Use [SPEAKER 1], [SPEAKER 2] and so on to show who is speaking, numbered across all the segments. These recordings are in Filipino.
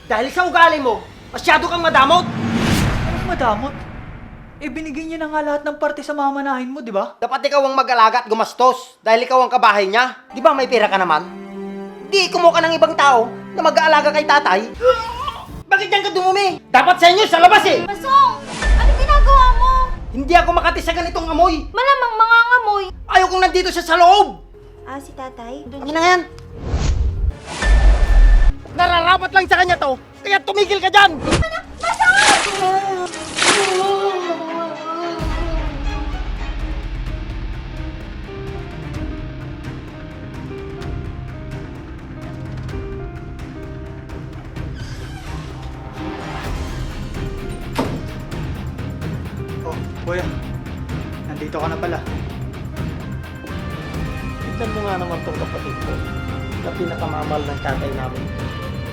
[SPEAKER 1] Dahil sa ugali mo, masyado kang madamot.
[SPEAKER 2] Anong madamot? Eh, binigay niya na nga lahat ng parte sa mamanahin mo, di ba?
[SPEAKER 1] Dapat ikaw ang mag-alaga at gumastos dahil ikaw ang kabahay niya. Di ba may pera ka naman? Di kumuha ka ng ibang tao na mag-aalaga kay tatay. Bakit yan ka dumumi? Dapat sa inyo sa labas eh!
[SPEAKER 3] Masong! Ano ginagawa mo?
[SPEAKER 1] Hindi ako makati sa ganitong amoy.
[SPEAKER 3] Malamang mangangamoy.
[SPEAKER 1] Ayaw kong nandito siya sa loob.
[SPEAKER 3] Si tatay?
[SPEAKER 1] Ano na yan? Nararapat lang sa kanya to, kaya tumigil ka dyan!
[SPEAKER 2] Oh, kuya. Nandito ka na pala.
[SPEAKER 1] Tignan mo nga naman tong kapatid ko, na pinakamamahal ng tatay namin,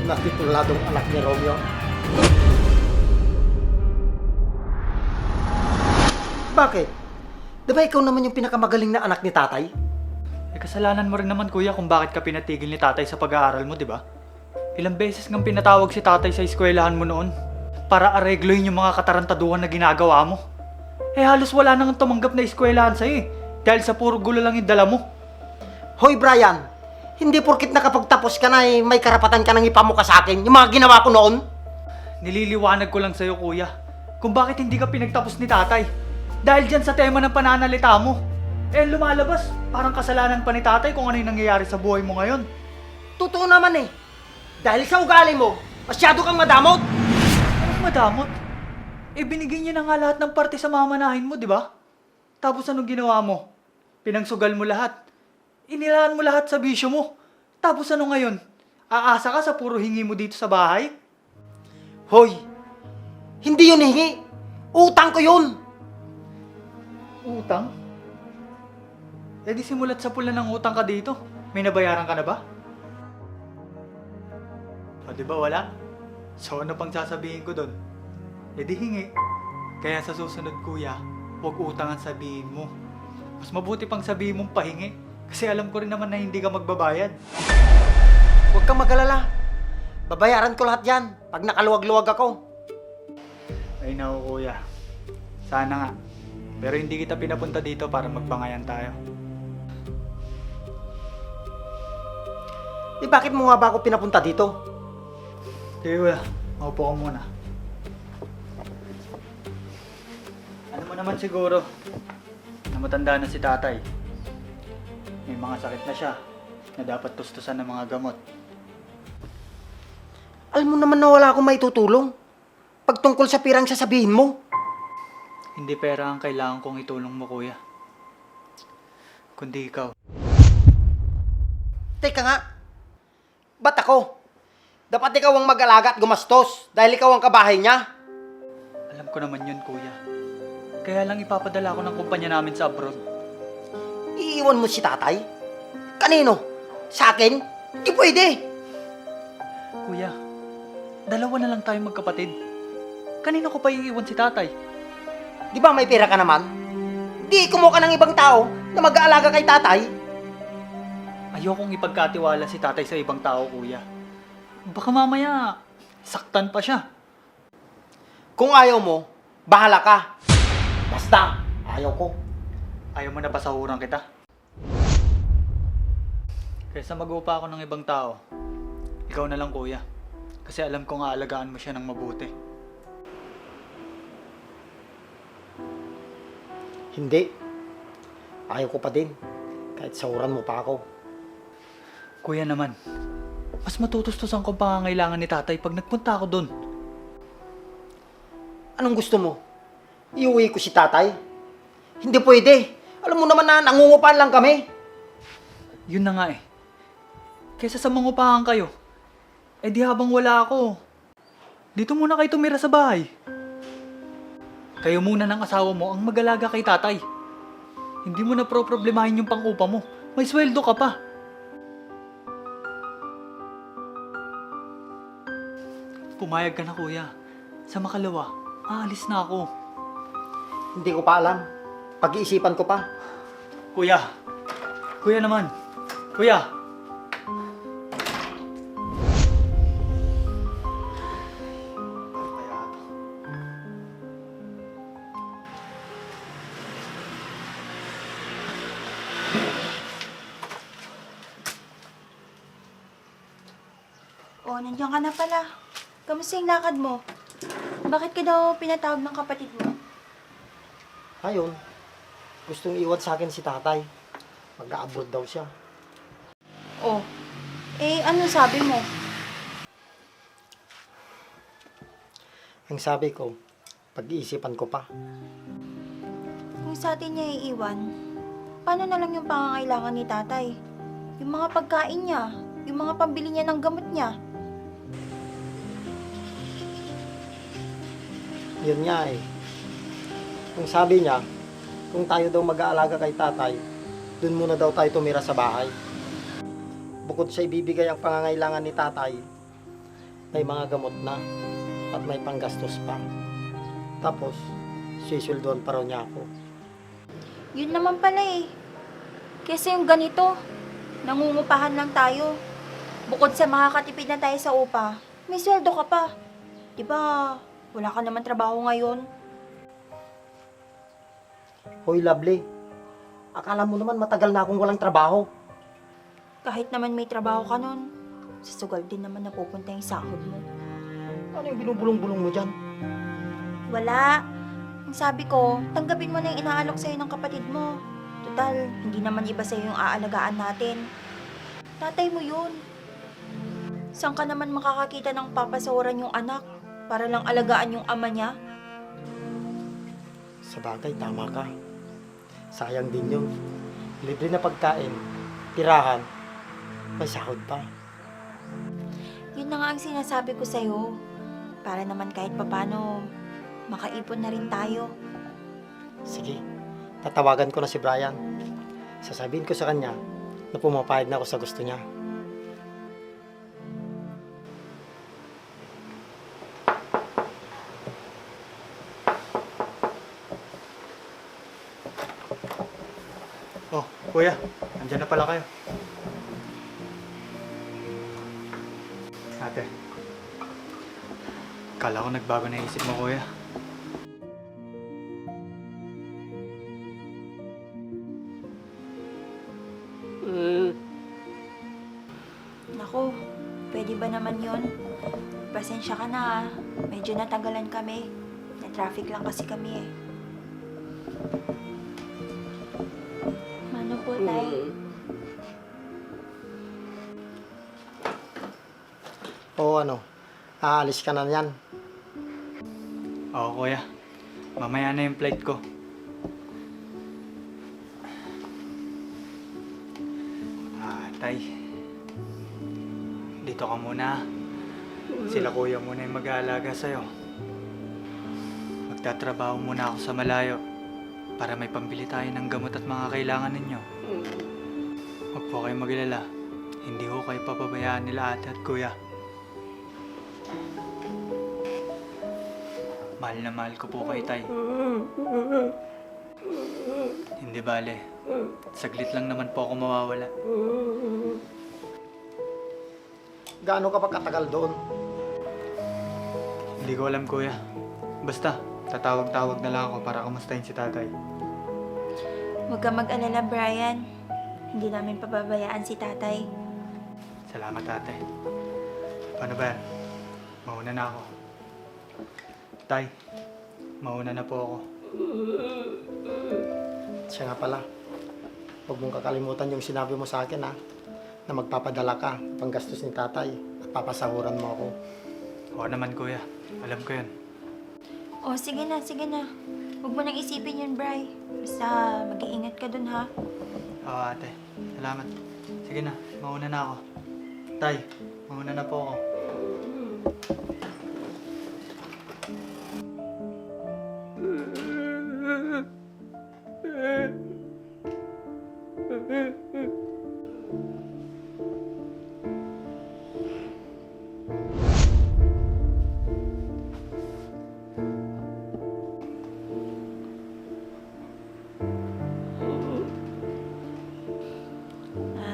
[SPEAKER 1] na tituladong anak ni Romeo. Bakit? Di ba ikaw naman yung pinakamagaling na anak ni tatay?
[SPEAKER 2] Eh, kasalanan mo rin naman, kuya, kung bakit ka pinatigil ni tatay sa pag-aaral mo, di ba? Ilang beses ngang pinatawag si tatay sa eskwelahan mo noon para areglohin yung mga katarantaduhan na ginagawa mo. Eh, halos wala nang tumanggap na eskwelahan sa'yo eh, dahil sa puro gulo lang yung dala mo.
[SPEAKER 1] Hoy Brian, hindi porkit nakapagtapos ka na may karapatan ka nang ipamuka sa akin yung mga ginawa ko noon.
[SPEAKER 2] Nililiwanag ko lang sa'yo, kuya, kung bakit hindi ka pinagtapos ni tatay. Dahil dyan sa tema ng pananalita mo. Eh, lumalabas, parang kasalanan pa ni tatay kung ano yung nangyayari sa buhay mo ngayon.
[SPEAKER 1] Totoo naman eh. Dahil sa ugali mo, masyado kang madamot.
[SPEAKER 2] Anong madamot? Eh, binigay niya na nga lahat ng parte sa mamanahin mo, di ba? Tapos anong ginawa mo? Pinangsugal mo lahat. Inilaan mo lahat sa bisyo mo. Tapos ano ngayon? Aasa ka sa puro hingi mo dito sa bahay?
[SPEAKER 1] Hoy, hindi yun hingi. Utang ko yun.
[SPEAKER 2] Utang? Eh di simulat sa pula ng utang ka dito. May nabayaran ka na ba? O di ba wala? So ano pang sasabihin ko doon? Eh di hingi. Kaya sa susunod, kuya, huwag utang ang sabihin mo. Mas mabuti pang sabihin mong pahingi. Kasi alam ko rin naman na hindi ka magbabayad.
[SPEAKER 1] Huwag kang mag-alala. Babayaran ko lahat yan pag nakaluwag-luwag ako.
[SPEAKER 2] Ay naku, kuya. Sana nga. Pero hindi kita pinapunta dito para magbangayan tayo.
[SPEAKER 1] Eh bakit mo nga ba ako pinapunta dito?
[SPEAKER 2] Sige, kuya. Maupo ka muna. Ano mo naman siguro na matanda na si tatay. May mga sakit na siya na dapat tustusan ng mga gamot.
[SPEAKER 1] Alam mo naman na wala akong maitutulong. Pag tungkol sa pirang sasabihin mo.
[SPEAKER 2] Hindi pera ang kailangan kong itulong mo, kuya. Kundi ikaw.
[SPEAKER 1] Teka nga. Ba't ako? Dapat ikaw ang mag-alaga at gumastos dahil ikaw ang kabahay niya.
[SPEAKER 2] Alam ko naman yun, kuya. Kaya lang ipapadala ko ng kumpanya namin sa abroad.
[SPEAKER 1] Iiwan mo si tatay? Kanino? Sa akin? Di pwede.
[SPEAKER 2] Kuya, dalawa na lang tayong magkapatid. Kanino ko pa iiwan si tatay?
[SPEAKER 1] Di ba may pera ka naman? Di kumuha ka ng ibang tao na mag-aalaga kay tatay.
[SPEAKER 2] Ayokong ipagkatiwala si tatay sa ibang tao, kuya. Baka mamaya, saktan pa siya.
[SPEAKER 1] Kung ayaw mo, bahala ka. Basta, ayaw ko.
[SPEAKER 2] Ayaw mo na pasahuran kita? Kaysa mag-upa ako ng ibang tao, ikaw na lang, kuya. Kasi alam kong aalagaan mo siya ng mabuti.
[SPEAKER 1] Hindi. Ayaw ko pa din. Kahit sahuran mo pa ako.
[SPEAKER 2] Kuya naman, mas matutustusan ko pangangailangan ni tatay pag nagpunta ako doon.
[SPEAKER 1] Anong gusto mo? Iuwi ko si tatay? Hindi pwede. Alam mo naman na nangungupahan lang kami.
[SPEAKER 2] Yun na nga eh. Kaysa sa mangupahan kayo, eh di habang wala ako, dito muna kayo tumira sa bahay. Kayo muna ng asawa mo ang mag-alaga kay tatay. Hindi mo na problemahin yung pang-upa mo. May sweldo ka pa. Pumayag ka na, kuya. Sa makalawa, aalis na ako.
[SPEAKER 1] Hindi ko pa alam. Pag-iisipan ko pa.
[SPEAKER 2] Kuya. Kuya naman. Kuya.
[SPEAKER 3] nandiyan ka na pala. Kamusta yung lakad mo? Bakit ka daw pinatawag ng kapatid mo?
[SPEAKER 1] Ayun, gustong iwan sa akin si tatay. Mag-a-abroad daw siya.
[SPEAKER 3] Oh, ano sabi mo?
[SPEAKER 1] Ang sabi ko, pag-iisipan ko pa.
[SPEAKER 3] Kung sa atin niya iiwan, paano na lang yung pangangailangan ni tatay? Yung mga pagkain niya, yung mga pambili niya ng gamot niya.
[SPEAKER 1] Yun nga eh. Ang sabi niya, kung tayo daw mag-aalaga kay tatay, dun muna daw tayo tumira sa bahay. Bukod sa ibibigay ang pangangailangan ni tatay, may mga gamot na at may panggastos pa. Tapos, sisildoan pa raw niya ako.
[SPEAKER 3] Yun naman pala eh. Kasi yung ganito, nangungupahan lang tayo. Bukod sa makakatipid na tayo sa upa, may sweldo ka pa. Diba, wala ka naman trabaho ngayon?
[SPEAKER 1] Hoy, Lovely. Akala mo naman matagal na akong walang trabaho.
[SPEAKER 3] Kahit naman may trabaho ka nun, sa sugal din naman napupunta yung sahod mo.
[SPEAKER 1] Ano yung binubulong-bulong mo dyan?
[SPEAKER 3] Wala. Ang sabi ko, tanggapin mo na yung inaalok sa'yo ng kapatid mo. Total, hindi naman iba sa'yo yung aalagaan natin. Tatay mo yun. Saan ka naman makakakita ng papasawaran yung anak para lang alagaan yung ama niya?
[SPEAKER 1] Sa bagay, tama ka. Sayang din yun. Libre na pagkain, tirahan, may sahod pa.
[SPEAKER 3] Yun na nga ang sinasabi ko sa'yo. Para naman kahit papano, makaipon na rin tayo.
[SPEAKER 1] Sige, tatawagan ko na si Brian. Sasabihin ko sa kanya na pumapayag na ako sa gusto niya.
[SPEAKER 2] Oh, kuya, andyan na pala kayo. Ate, kala ko nagbago na isip mo, kuya.
[SPEAKER 3] Naku, pwede ba naman yun? Pasensya ka na ah. Medyo natagalan kami. Na-traffic lang kasi kami eh. Mano po, tay?
[SPEAKER 1] Oo, aalis ka na yan.
[SPEAKER 2] Oo, kuya. Mamaya na yung flight ko. Tay. Dito ka muna. Sila kuya muna yung mag-aalaga sa'yo. Magtatrabaho muna ako sa malayo para may pambili tayo ng gamot at mga kailangan ninyo. Huwag po kayong mag-alala. Hindi ko kayo papabayaan nila ate at kuya. Mahal na mahal ko po kayo, tay. Hindi bale. Saglit lang naman po ako mawawala.
[SPEAKER 1] Gaano ka pa katagal doon?
[SPEAKER 2] Hindi ko alam, kuya. Basta, tatawag-tawag na lang ako para kamustahin si tatay.
[SPEAKER 3] Huwag ka mag-alala, Brian. Hindi namin pababayaan si tatay.
[SPEAKER 2] Salamat, ate. Paano ba yan? Mauna na ako. Tay, mauna na po ako.
[SPEAKER 1] Siya nga pala. Huwag mong kakalimutan yung sinabi mo sa akin, ha? Na magpapadala ka, panggastos ni tatay, at papasahuran mo ako.
[SPEAKER 2] Oo naman, kuya. Alam ko yun.
[SPEAKER 3] Oh, sige na, sige na. Huwag mo nang isipin yun, Bri. Basta mag-iingat ka dun, ha?
[SPEAKER 2] Oo, ate. Salamat. Sige na, mauna na ako. Tay, mauna na po ako.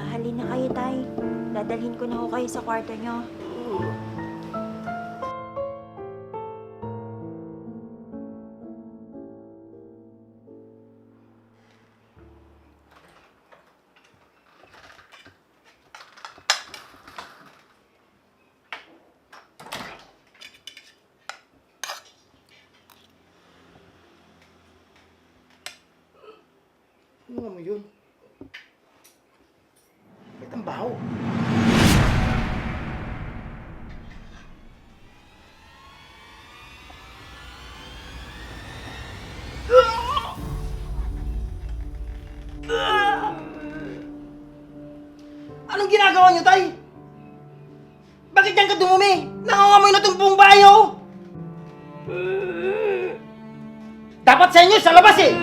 [SPEAKER 3] Halina kayo, tay. Dadalhin ko na ho kayo sa kwarto nyo.
[SPEAKER 1] Ano nga mo yun? Ba't ang baho? Anong ginagawa niyo, Tay? Bakit yan ka dumumi? Nangangamoy na itong buong bahay, oh! Dapat sa inyo, sa labas eh!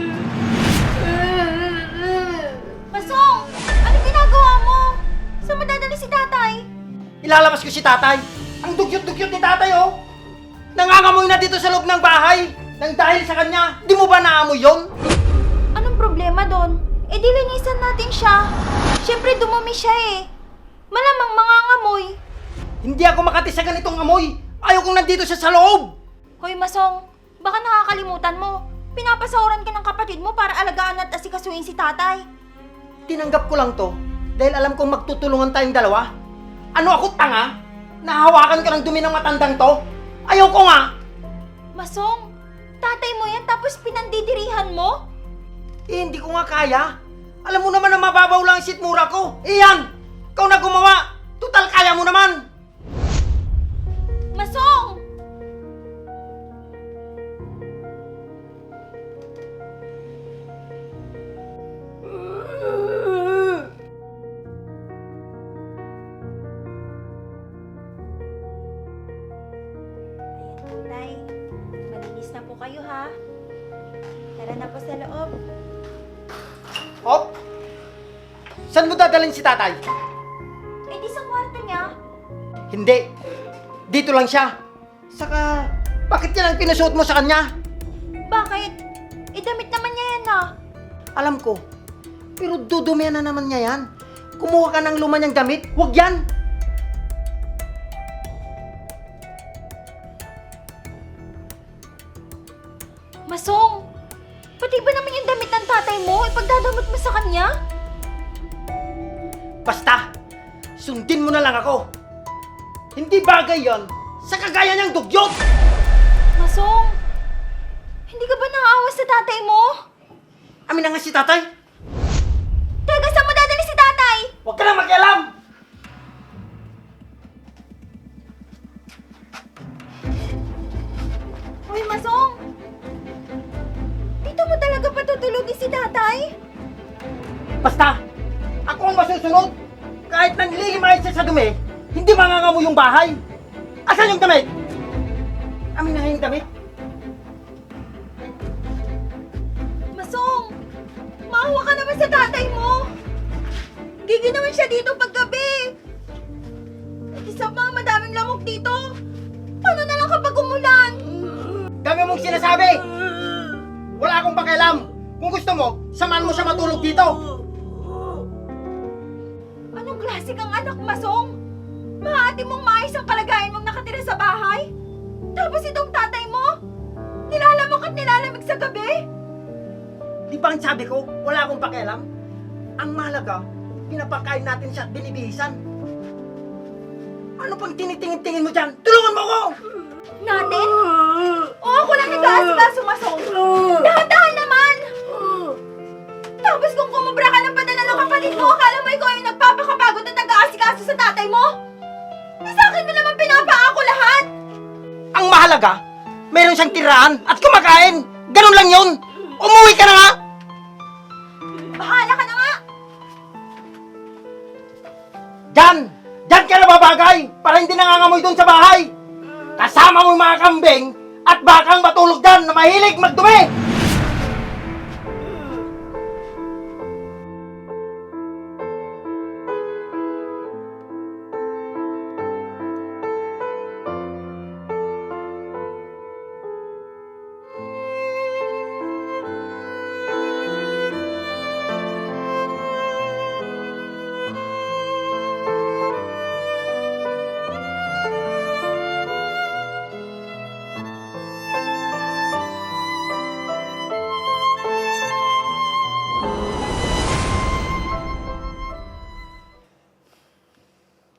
[SPEAKER 3] Masong! Ano ginagawa mo? Saan mo dadali si tatay?
[SPEAKER 1] Ilalabas ko si tatay. Ang dugyot-dugyot ni tatay, oh! Nangangamoy na dito sa loob ng bahay. Nang dahil sa kanya, di mo ba naamoy yon?
[SPEAKER 3] Anong problema doon? Eh di linisan natin siya. Siyempre dumumi siya eh. Malamang mangangamoy.
[SPEAKER 1] Hindi ako makati sa ganitong amoy. Ayaw kong nandito siya sa loob.
[SPEAKER 3] Hoy Masong, baka nakakalimutan mo. Pinapasahuran ka ng kapatid mo para alagaan at asikasuhin si tatay.
[SPEAKER 1] Tinanggap ko lang to dahil alam kong magtutulungan tayong dalawa. Ano ako, tanga? Nahawakan ka ng dumi ng matandang to? Ayaw ko nga.
[SPEAKER 3] Masong, tatay mo yan tapos pinandidirihan mo?
[SPEAKER 1] Eh, hindi ko nga kaya. Alam mo naman na mababaw lang ang sitmura ko. Iyan! Ikaw na gumawa! Tutal kaya mo naman!
[SPEAKER 3] Masong! Ayan po, Tay. Malinis na po kayo, ha? Tara na po sa loob.
[SPEAKER 1] Hop! Saan mo dadalhin si tatay?
[SPEAKER 3] Eh, di sa kwarto niya.
[SPEAKER 1] Hindi. Dito lang siya. Saka, bakit yan ang pinasuot mo sa kanya?
[SPEAKER 3] Bakit? Eh, damit naman niya yan, ah.
[SPEAKER 1] Alam ko. Pero dudumihan na naman niya yan. Kumuha ka ng luma niyang damit. Huwag yan!
[SPEAKER 3] Masong! Pati ba naman yung damit ng tatay mo? Ipagdadamot mo sa kanya?
[SPEAKER 1] Basta! Sundin mo na lang ako. Hindi bagay yon sa kagaya niyang dugyot!
[SPEAKER 3] Masong! Hindi ka ba naawa sa tatay mo?
[SPEAKER 1] Amin na nga si tatay.
[SPEAKER 3] Teka, saan mo dadali si tatay?
[SPEAKER 1] Huwag ka na makialam!
[SPEAKER 3] Hoy, Masong! Dito mo talaga patutulugin si tatay?
[SPEAKER 1] Basta! Ako ang masusunod! Kahit nanlilimayad siya sa dumi, hindi mangangamoy yung bahay! Asan yung damit? Amin na nga yung damit.
[SPEAKER 3] Masong! Maawa ka naman sa tatay mo! Gigi naman siya dito paggabi! At isa pa, madaming lamok dito! Paano na lang kapag umulan?
[SPEAKER 1] Dami mong sinasabi! Wala akong pakialam! Kung gusto mo, samahan mo siya matulog dito!
[SPEAKER 3] Anong klase kang anak, Masong? Mahati mong maayos ang kalagayan mong nakatira sa bahay? Tapos itong tatay mo? Nilalamok at nilalamig sa gabi?
[SPEAKER 1] Di ba ang sabi ko, wala akong pakialam? Ang mahalaga, pinapakain natin siya at binibihisan. Ano pang tinitingin-tingin mo dyan? Tulungan mo ako!
[SPEAKER 3] Natin? O ako lang nag-aasikaso, Masong? Dahan-dahan naman! Tapos kung kumubra ka ng padala ng kapatid mo, akala mo ikaw yung nagpapakapagod at nag-aasikaso sa tatay mo? Eh, sa akin mo naman pinapaako lahat!
[SPEAKER 1] Ang mahalaga, meron siyang tirahan at kumakain! Ganun lang yun! Umuwi ka na nga!
[SPEAKER 3] Bahala ka na nga!
[SPEAKER 1] Diyan! Diyan ka na babagay! Para hindi nangangamoy doon sa bahay! Kasama mo yung mga kambing at bakang matulog dyan na mahilig magdumi!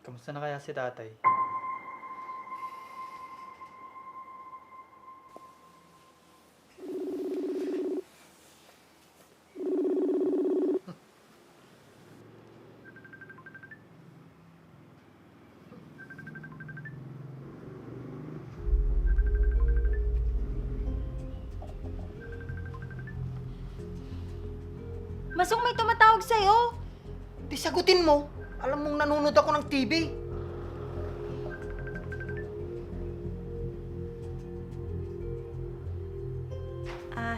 [SPEAKER 2] Kamusta na kaya si tatay?
[SPEAKER 3] Masong may tumatawag sa'yo.
[SPEAKER 1] Di sagutin mo. Alam mong nanonood ako ng TV.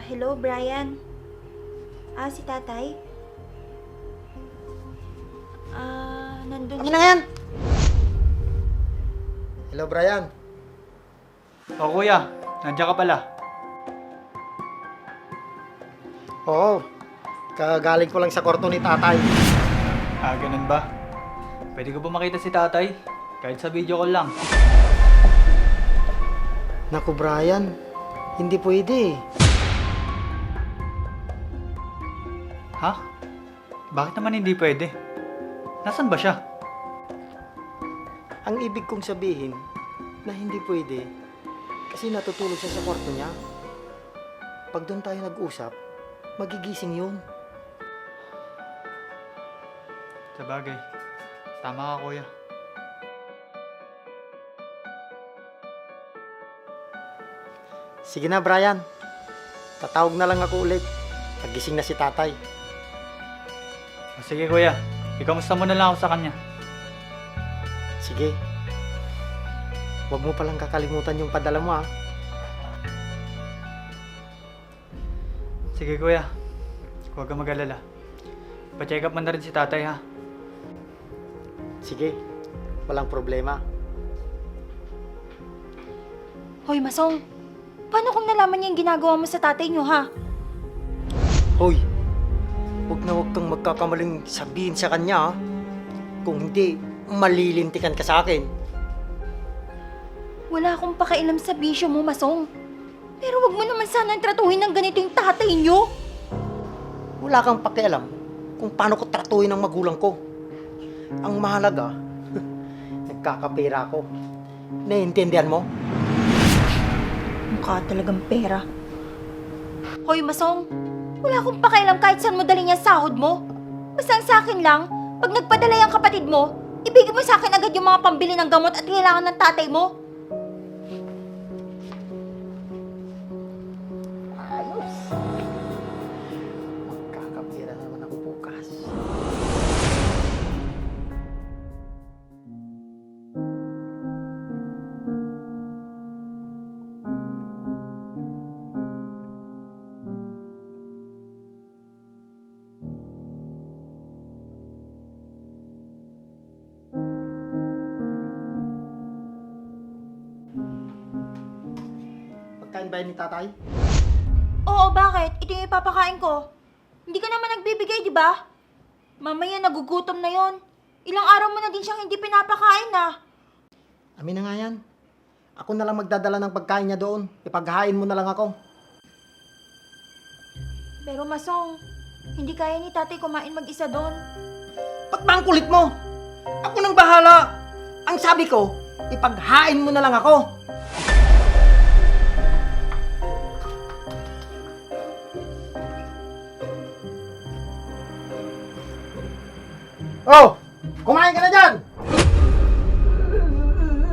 [SPEAKER 3] Hello, Brian. Si tatay? Nandun
[SPEAKER 1] Amin na nga yan! Hello, Brian.
[SPEAKER 2] O kuya, nandiyan ka pala.
[SPEAKER 1] Oo. Kagaling ko lang sa kwarto ni tatay.
[SPEAKER 2] Ganun ba? Pwede ko ba makita si tatay? Kahit sa video call lang.
[SPEAKER 1] Naku, Brian. Hindi pwede.
[SPEAKER 2] Ha? Bakit naman hindi pwede? Nasaan ba siya?
[SPEAKER 1] Ang ibig kong sabihin na hindi pwede kasi natutulog siya sa kwarto niya. Pag doon tayo nag-usap, magigising yun.
[SPEAKER 2] Sabagay. Tama ka, kuya.
[SPEAKER 1] Sige na, Brian. Tatawag na lang ako ulit. Pagising na si tatay.
[SPEAKER 2] Sige, kuya. Ikamusta mo na lang ako sa kanya.
[SPEAKER 1] Sige. Huwag mo palang kakalimutan yung padala mo, ha?
[SPEAKER 2] Sige, kuya. Huwag kang mag-alala. Pa-check up mo na rin si tatay, ha?
[SPEAKER 1] Sige. Walang problema.
[SPEAKER 3] Hoy, Masong. Paano kung nalaman niya yung ginagawa mo sa tatay niyo, ha?
[SPEAKER 1] Hoy! Huwag kang magkakamaling sabihin sa kanya, ha? Kung hindi, malilintikan ka sa akin.
[SPEAKER 3] Wala akong pakialam sa bisyo mo, Masong. Pero wag mo naman sanang tratuhin ng ganito yung tatay niyo.
[SPEAKER 1] Wala kang pakialam kung paano ko tratuhin ang magulang ko. Ang mahalaga, nagkakapera ko. Naiintindihan mo?
[SPEAKER 3] Mukha talagang pera. Hoy, Masong. Wala akong pakialam kahit saan mo daling yung sahod mo. Basta ang sa akin lang, pag nagpadala yung kapatid mo, ibigay mo sa akin agad yung mga pambili ng gamot at kailangan ng tatay mo.
[SPEAKER 1] Ayos. Magkakapera na naman ako bukas. Pagkain ba yun ni tatay?
[SPEAKER 3] Oo, bakit? Ito yung ipapakain ko. Hindi ka naman nagbibigay, di ba? Mamaya nagugutom na yon. Ilang araw mo na din siyang hindi pinapakain, ah.
[SPEAKER 1] Amin na nga yan. Ako na lang magdadala ng pagkain niya doon. Ipaghain mo na lang ako.
[SPEAKER 3] Pero Masong, hindi kaya ni tatay kumain mag-isa doon.
[SPEAKER 1] Ba't ba ang kulit mo? Ako nang bahala. Ang sabi ko, ipaghain mo na lang ako. Oh! Kumain ka na dyan!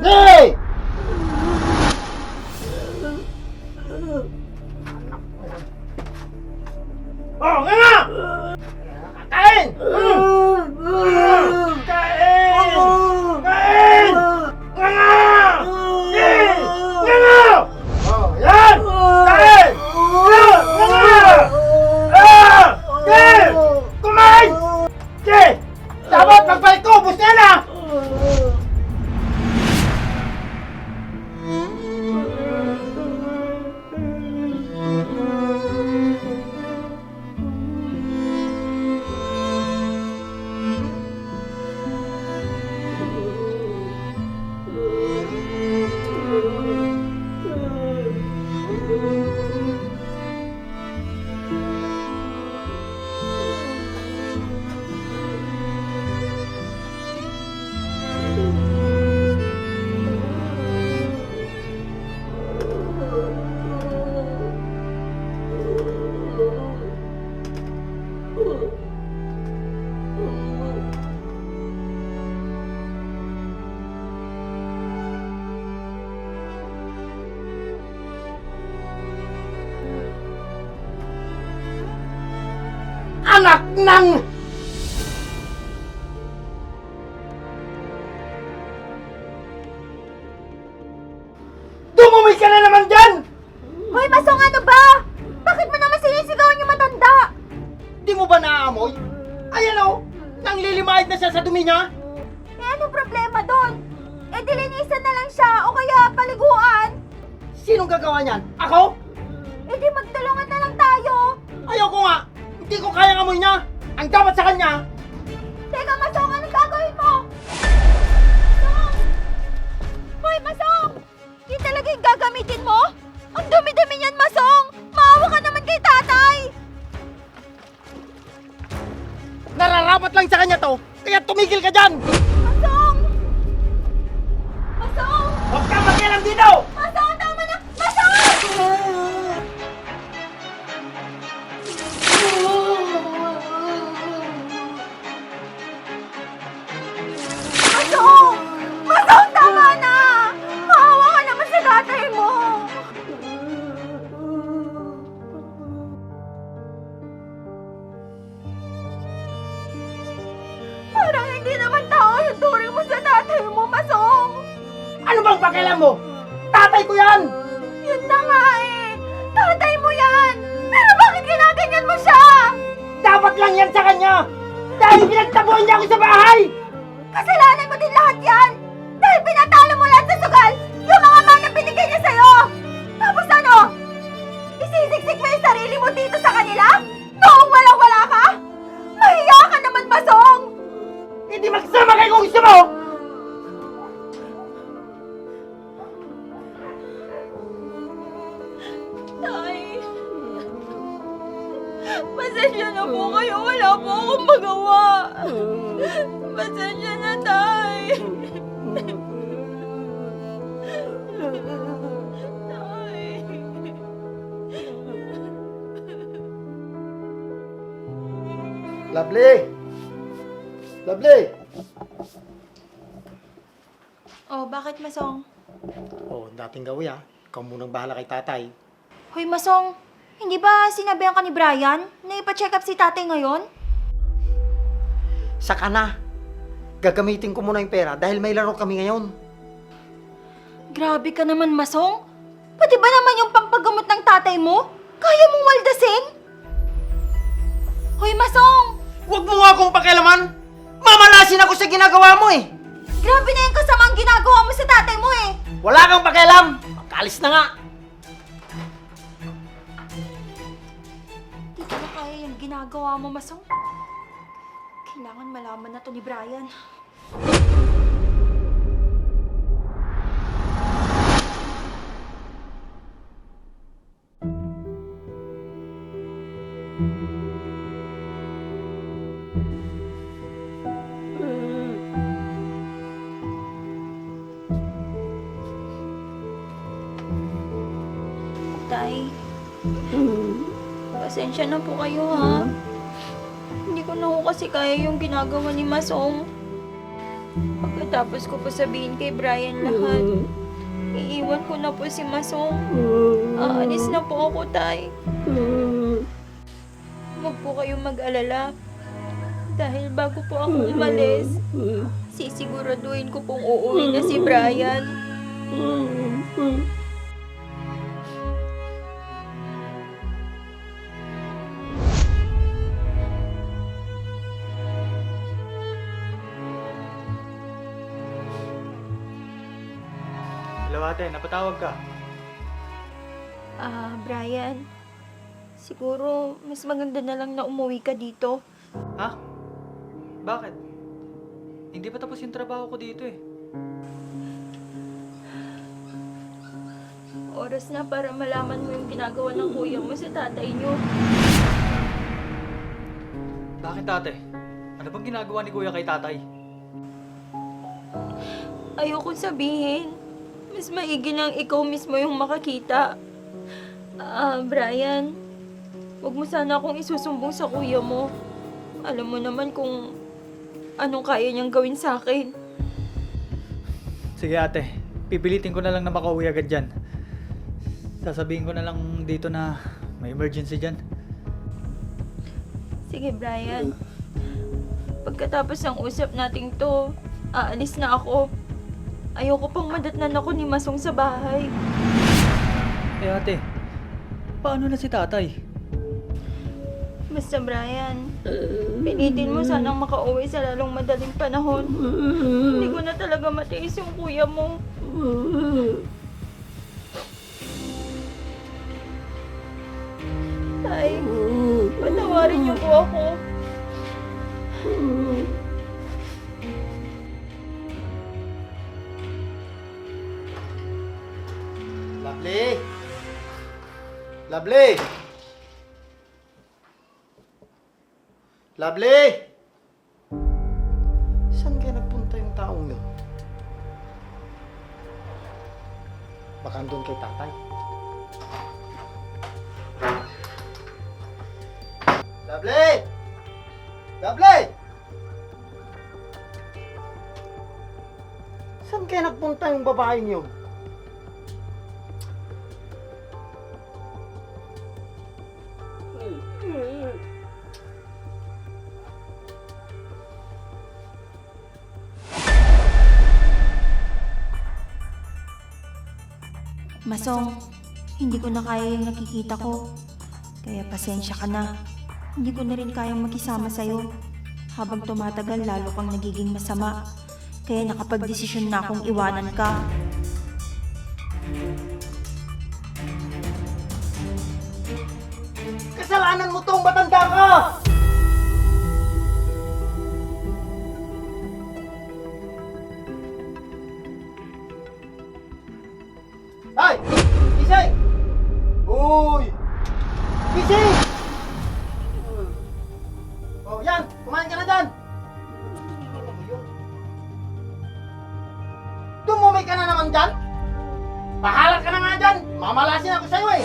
[SPEAKER 1] Hey! Oh, nga nga! Kain! Kain! Kain! Nga nga! Kain! Nga nga! Oh, yan! Kain! Nga nga! Ah! Kain! Kumain! Okay! Dapat magbalik ko! Ubus na yan, ah! Anak ng... Dumumi ka na naman dyan!
[SPEAKER 3] Hoy, Masong, ano ba? Bakit mo naman sinisigawan yung matanda?
[SPEAKER 1] Di mo ba naaamoy? Ayan o! Nanglilimahid na siya sa dumi niya!
[SPEAKER 3] Eh, ano problema doon? Eh, dilinisan na lang siya o kaya paliguan.
[SPEAKER 1] Sinong gagawa niyan? Ako?
[SPEAKER 3] Eh, di magtulungan na lang tayo.
[SPEAKER 1] Ayoko nga! Hindi ko kayang amoy niya! Ang dapat sa kanya,
[SPEAKER 3] Teka, Masong, anong gagawin mo? Masong! Hoy, Masong! Yun talaga yung gagamitin mo? Ang dumi-dumi niyan, Masong! Maawa ka naman kay tatay!
[SPEAKER 1] nararapat lang sa kanya to, kaya tumigil ka dyan!
[SPEAKER 3] Masong! Masong!
[SPEAKER 1] Huwag kang makialam dito!
[SPEAKER 3] Masong, tama na! Masong! Masong! Masong, tama na! Maawa ka naman sa tatay mo! Parang hindi naman tao yung turing mo sa tatay mo, Masong!
[SPEAKER 1] Ano bang pakialam mo? Tatay ko yan!
[SPEAKER 3] Yun na nga eh! Tatay mo yan! Pero bakit ginaganyan mo siya?
[SPEAKER 1] Dapat lang yan sa kanya! Dahil pinagtabuhan niya ako sa bahay!
[SPEAKER 3] Kasalanan mo din lahat yan! Dahil pinatalo mo lahat sa sugal yung mga manang binigay niya sa'yo! Tapos ano? Isisiksik mo yung sarili mo dito sa kanila? Noong walang-wala ka? Mahiya ka naman, Basong!
[SPEAKER 1] Hindi magsama kayo kung gusto mo!
[SPEAKER 3] Tay! Pasensya na po kayo. Wala po akong magawa. Pasensya na, Tay. Tay.
[SPEAKER 1] Lovely! Lovely!
[SPEAKER 3] Oh, bakit, Masong?
[SPEAKER 1] Oh, dating gawi ah. Ikaw munang bahala kay tatay.
[SPEAKER 3] Hoy, Masong. Hindi ba sinabihan ka ni Brian na ipa-check up si tatay ngayon?
[SPEAKER 1] Saka na. Gagamitin ko muna yung pera dahil may laro kami ngayon.
[SPEAKER 3] Grabe ka naman, Masong. Pati ba naman yung pampagamot ng tatay mo? Kaya mong waldasin? Hoy, Masong!
[SPEAKER 1] Huwag mo nga akong pakialaman! Mamalasin ako sa ginagawa mo eh!
[SPEAKER 3] Grabe na yung kasamang ginagawa mo sa tatay mo eh!
[SPEAKER 1] Wala kang pakialam! Magkalis na nga!
[SPEAKER 3] Di ko na kaya yung ginagawa mo, Masong. Kailangan malaman na to ni Brian. Tay, pasensya na po kayo ha. Hindi ko na ho kasi kaya yung ginagawa ni Masong. Pagkatapos ko po sabihin kay Brian lahat, iiwan ko na po si Masong. Aalis na po ako, Tay. Huwag po kayong mag-alala. Dahil bago po ako umalis, sisiguraduhin ko pong uuwi na si Brian.
[SPEAKER 2] Hello ate, napatawag ka.
[SPEAKER 3] Brian, siguro mas maganda na lang na umuwi ka dito.
[SPEAKER 2] Ha? Bakit? Hindi pa tapos yung trabaho ko dito eh.
[SPEAKER 3] Oras na para malaman mo yung ginagawa ng kuya mo sa tatay niyo.
[SPEAKER 2] Bakit ate? Ano bang ginagawa ni kuya kay tatay?
[SPEAKER 3] Ayokong sabihin. Mas maigi nang ikaw mismo yung makakita. Brian, huwag mo sana akong isusumbong sa kuya mo. Alam mo naman kung anong kaya niyang gawin sa akin.
[SPEAKER 2] Sige ate, pipilitin ko na lang na makauwi agad dyan. Sasabihin ko na lang dito na may emergency dyan.
[SPEAKER 3] Sige, Brian. Pagkatapos ng usap nating to, aalis na ako. Ayoko pang madatnan ako ni Masong sa bahay.
[SPEAKER 2] Eh ate, paano na si tatay?
[SPEAKER 3] Basta, Brian, pilitin mo sanang makauwi sa lalong madaling panahon. Hindi ko na talaga matiis yung kuya mo. Tay, patawarin niyo po ako.
[SPEAKER 1] Lovely! Lovely! Lovely! Saan kaya nagpunta yung taong yun? Baka doon kay tatay. Lovely! Lovely! Saan kaya nagpunta yung babaeng yun?
[SPEAKER 3] Masong, hindi ko na kaya yung nakikita ko. Kaya pasensya ka na. Hindi ko na rin kayang makisama sa'yo. Habang tumatagal, lalo kang nagiging masama. Kaya nakapag-desisyon na akong iwanan ka.
[SPEAKER 1] Kasalanan mo tong matanda ka! Ay! Gising! Uy! Gising! Oh, yan! Kumain ka na dyan! Dumumay ka na naman dyan! Bahala ka na nga dyan! Mamalasin ako sa'yo eh!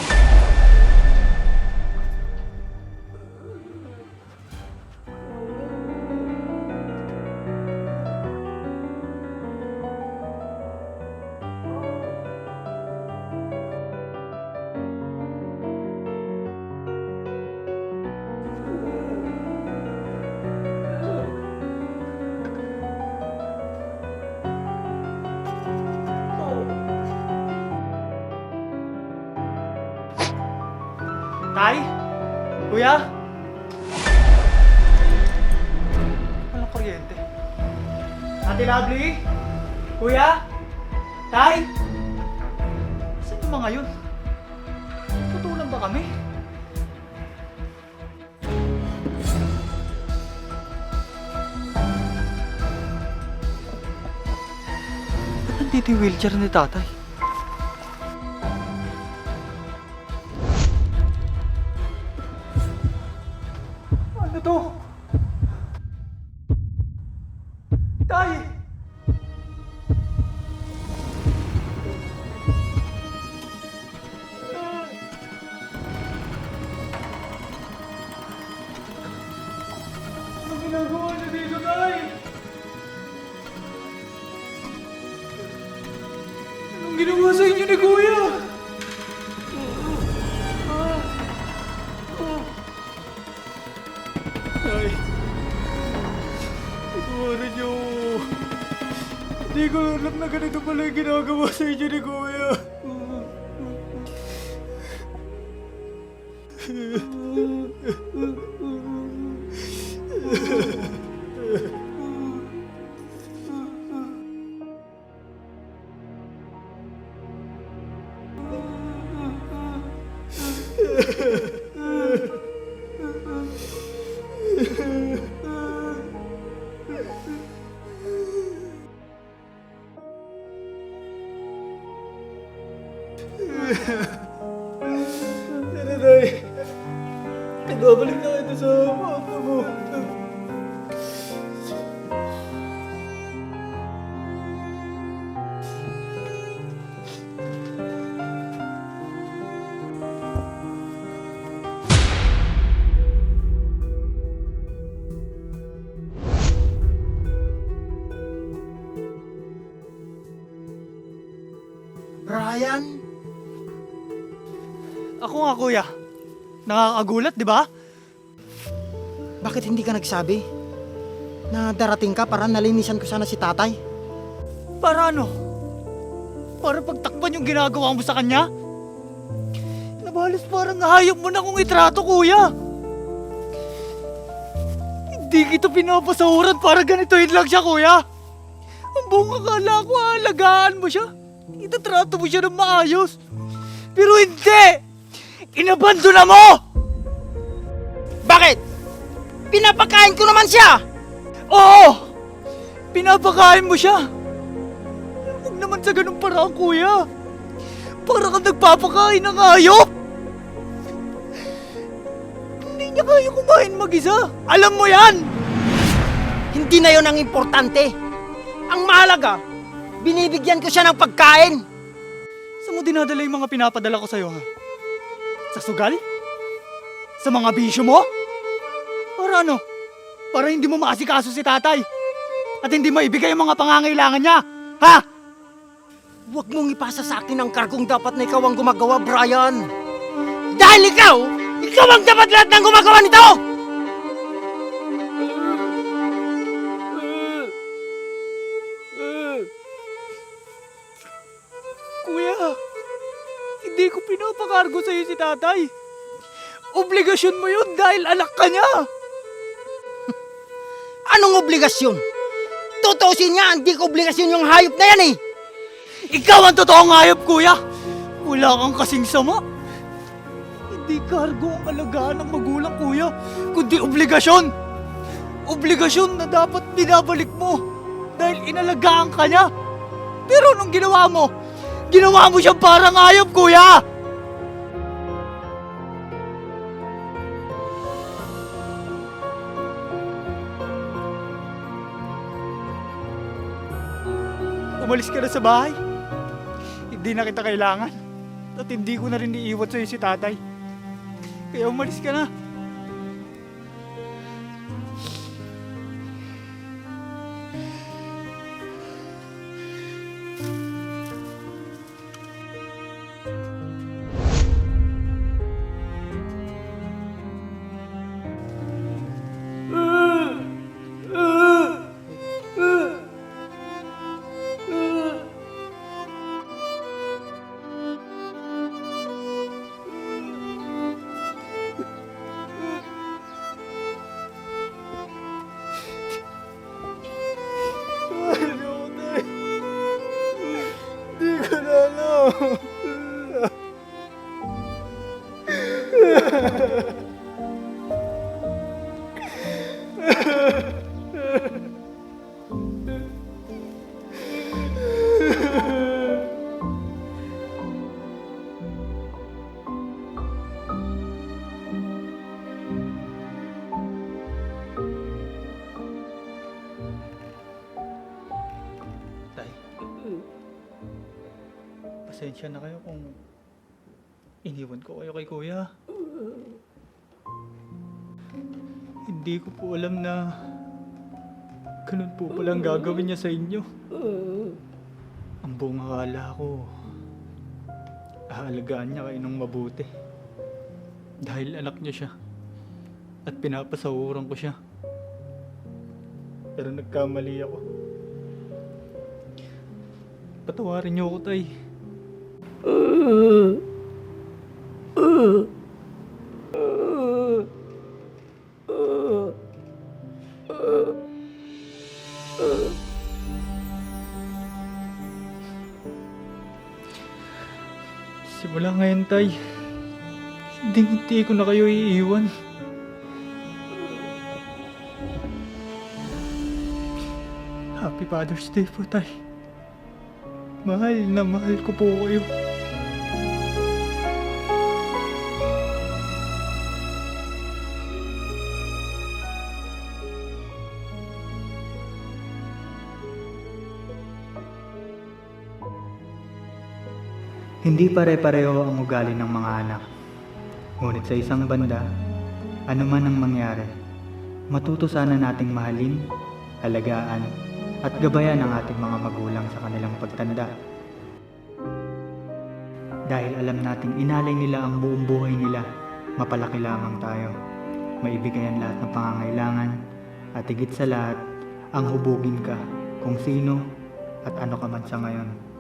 [SPEAKER 2] Tay? Kuya? Walang kuryente. Ate Lovely? Kuya? Tay? Saan yung mga yun? Tutulan ba kami? Ba't nandito yung wheelchair ni tatay? Ano to? Tay! Anong ginagawa niyo dito, Tay? Anong ginawa sa inyo ni Kuya? Tay, patawarin niyo ako. Hindi ko alam na ganito pala yung ginagawa sa inyo ni Kuya. Tara, Tay. Nagbabalik na kita sa mata mo.
[SPEAKER 1] Brian?
[SPEAKER 2] Ako nga, Kuya. Nakakagulat, di ba?
[SPEAKER 1] Bakit hindi ka nagsabi na darating ka para nalinisan ko sana si tatay?
[SPEAKER 2] Para ano? Para pagtakpan yung ginagawa mo sa kanya? Nabalos parang hayop mo na kung itrato, kuya. Hindi kita pinapasahuran para ganituin lang siya, kuya. Ang buong akala ko, aalagaan mo siya. Itatrato mo siya ng maayos. Pero hindi! Inabandona mo!
[SPEAKER 1] Bakit? Pinapakain ko naman siya!
[SPEAKER 2] Oo! Pinapakain mo siya. Huwag naman sa ganung paraan, kuya. Para kang nagpapakain ng hayop. Hindi niya kaya kumain mag-isa. Alam mo yan!
[SPEAKER 1] Hindi na yon ang importante. Ang mahalaga, binibigyan ko siya ng pagkain.
[SPEAKER 2] Saan mo dinadala yung mga pinapadala ko sa'yo, ha? Sa sugal? Sa mga bisyo mo? Para ano? Para hindi mo maasikaso si tatay. At hindi maibigay yung mga pangangailangan niya. Ha?
[SPEAKER 1] Huwag mong ipasa sa akin ang kargong dapat na ikaw ang gumagawa, Brian. Dahil ikaw ang dapat lahat ng gumagawa nito!
[SPEAKER 2] Kuya, hindi ko pinapakargo sa'yo si tatay. Obligasyon mo yun dahil anak ka niya.
[SPEAKER 1] Anong obligasyon? Tutusin niya, hindi ko obligasyon yung hayop na yan eh!
[SPEAKER 2] Ikaw ang totoong hayop, kuya. Wala kang kasing sama. Hindi kargo ang alagaan ng magulang, kuya, kundi obligasyon. Obligasyon na dapat binabalik mo dahil inalagaan ka niya. Pero anong ginawa mo? Ginawa mo siyang parang hayop, kuya! Umalis ka na sa bahay. Hindi na kita kailangan. At hindi ko na rin iiwat sa'yo si tatay. Kaya umalis ka na. Tay, pasensya na kayo kung iniwan ko kayo kay kuya. Hindi ko po alam na ganun po palang gagawin niya sa inyo. Ang buong akala ko, aalagaan niya kayo ng mabuti. Dahil anak niya siya. At pinapasahuran ko siya. Pero nagkamali ako. Patawarin niyo ako, tay. Simula ngayon, tay, hindi ko na kayo iiwan. Happy Father's Day po, tay. Mahal na mahal ko po kayo. Hindi pare-pareho ang ugali ng mga anak. Ngunit sa isang banda, ano man ang mangyari, matuto sana nating mahalin, alagaan, at gabayan ang ating mga magulang sa kanilang pagtanda. Dahil alam nating inalay nila ang buong buhay nila, mapalaki lamang tayo. maibigay ang lahat ng pangangailangan, at higit sa lahat, ang hubugin ka kung sino at ano ka man sa ngayon.